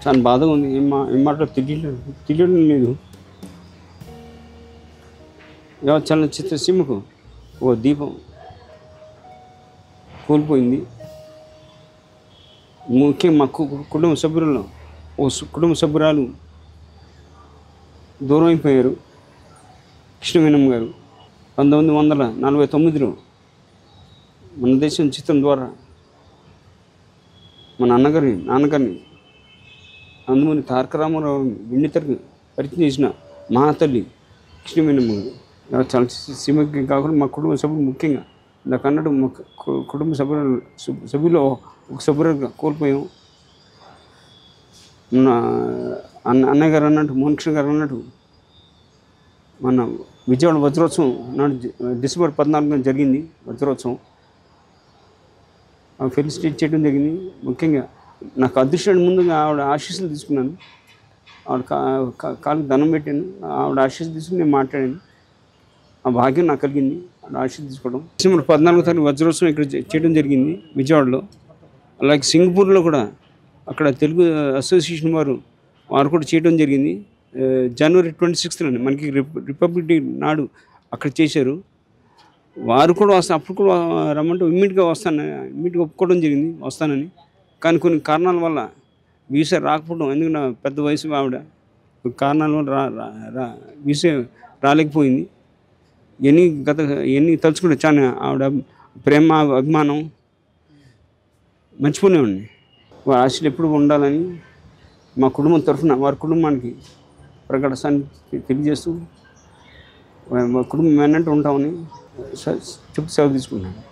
చాలా బాధగా ఉంది. ఏం మాటలో తెలియడం లేదు. చలనచిత్ర సీమకు ఓ దీపం కోల్పోయింది. ముఖ్యంగా మా కుటుంబ సభ్యులలో కుటుంబ సభ్యురాలు దూరం అయిపోయారు. కృష్ణవేణమ్మ గారు 1949లో మన దేశం చిత్రం ద్వారా మన నాన్నగారిని అందుమని తారక రామారావు వెండితెరకు పరిచయం చేసిన మహాతల్లి కృష్ణవేణమ్మ గారు. చాలా సీమకి కాకుండా మా కుటుంబ సభ్యులు ముఖ్యంగా నాకు అన్నట్టు మా కుటుంబ సభ్యులు ఒక సభ్యులుగా కోల్పోయాం. మన అన్నయ్య గారు అన్నట్టు మోహన్ కృష్ణ గారు అన్నట్టు మన విజయవాడ వజ్రోత్సవం నాడు డిసెంబర్ 14న జరిగింది. వజ్రోత్సవం ఫెలిసిటేట్ చేయడం జరిగింది. ముఖ్యంగా నాకు అదృష్టాన్ని ముందుగా ఆవిడ ఆశీస్సులు తీసుకున్నాను. ఆవిడ కాళ్ళకి దండం పెట్టాను. ఆవిడ ఆశీస్సులు తీసుకుని నేను మాట్లాడాను. ఆ భాగ్యం నాకు కలిగింది ఆవిడ ఆశీస్సులు తీసుకోవడం. డిసెంబర్ 14వ తారీఖు వజ్రోత్సవం ఇక్కడ చేయడం జరిగింది విజయవాడలో. అలాగే సింగపూర్లో కూడా అక్కడ తెలుగు అసోసియేషన్ వారు కూడా చేయడం జరిగింది. జనవరి 26న మనకి రిపబ్లిక్ డే నాడు అక్కడ చేశారు. వారు కూడా అప్పుడు కూడా రమ్మంటే ఇమ్మీడియట్గా ఇమ్మీడియట్గా ఒప్పుకోవడం జరిగింది వస్తానని. కానీ కొన్ని కారణాల వల్ల వీసా రాకపోవడం, ఎందుకంటే పెద్ద వయసు ఆవిడ, కారణాల వల్ల వీసా రాలేకపోయింది. ఎన్ని తలుచుకుంటే చాలా ఆవిడ ప్రేమ అభిమానం మర్చిపోలేమండి. వారి ఆశలు ఎప్పుడు ఉండాలని మా కుటుంబం తరఫున వారి కుటుంబానికి ప్రకటన తెలియజేస్తూ మా కుటుంబం వెన్నట్టు ఉంటామని చెప్పి సెలవు తీసుకుంటున్నాను.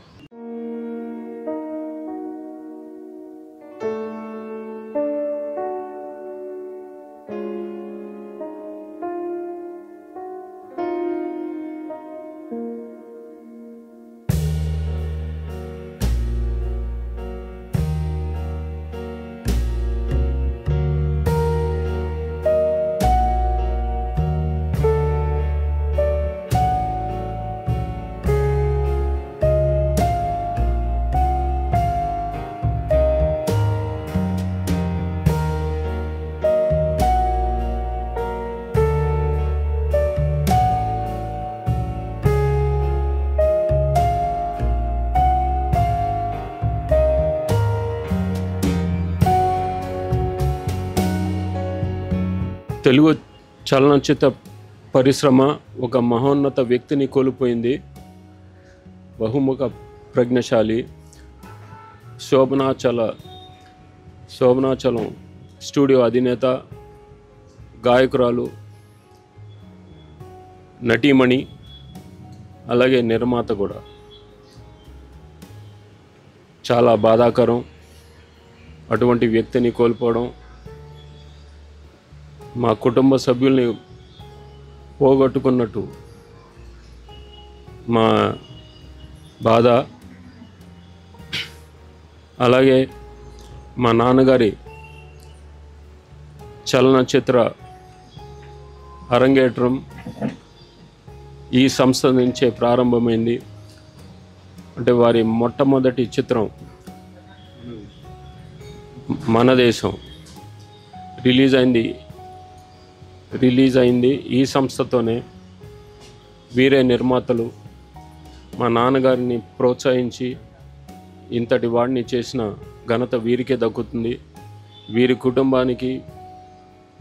తెలుగు చలనచిత్ర పరిశ్రమ ఒక మహోన్నత వ్యక్తిని కోల్పోయింది. బహుముఖ ప్రజ్ఞశాలి శోభనాచలం స్టూడియో అధినేత, గాయకురాలు, నటీమణి, అలాగే నిర్మాత కూడా. చాలా బాధాకరం అటువంటి వ్యక్తిని కోల్పోవడం. మా కుటుంబ సభ్యుల్ని పోగొట్టుకున్నట్టు మా బాధ. అలాగే మా నాన్నగారి చలనచిత్ర అరంగేట్రం ఈ సంస్థ నుంచే ప్రారంభమైంది. అంటే వారి మొట్టమొదటి చిత్రం మన దేశం రిలీజ్ అయింది ఈ సంస్థతోనే. వీరే నిర్మాతలు. మా నాన్నగారిని ప్రోత్సహించి ఇంతటి వాడిని చేసిన ఘనత వీరికే దక్కుతుంది. వీరి కుటుంబానికి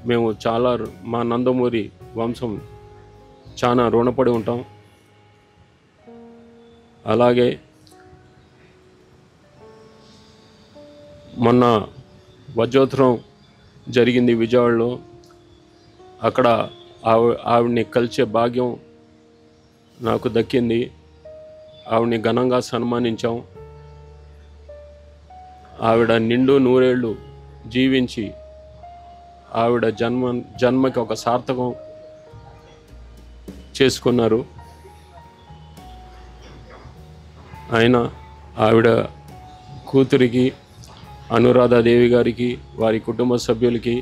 మేము మా నందమూరి వంశం చాలా రుణపడి ఉంటాం. అలాగే మొన్న వజ్రోత్సవం జరిగింది విజయవాడలో. అక్కడ ఆవిడ్ని కలిసే భాగ్యం నాకు దక్కింది. ఆవిడ్ని ఘనంగా సన్మానించాం. ఆవిడ నిండు నూరేళ్ళు జీవించి ఆవిడ జన్మకి ఒక సార్థకం చేసుకున్నారు. ఆవిడ కూతురికి, అనురాధాదేవి గారికి, వారి కుటుంబ సభ్యులకి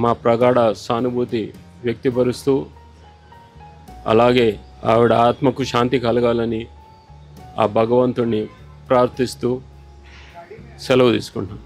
మా ప్రగాఢ సానుభూతి వ్యక్తపరుస్తూ, అలాగే ఆవిడ ఆత్మకు శాంతి కలగాలని ఆ భగవంతుణ్ణి ప్రార్థిస్తూ సెలవు తీసుకుంటాను.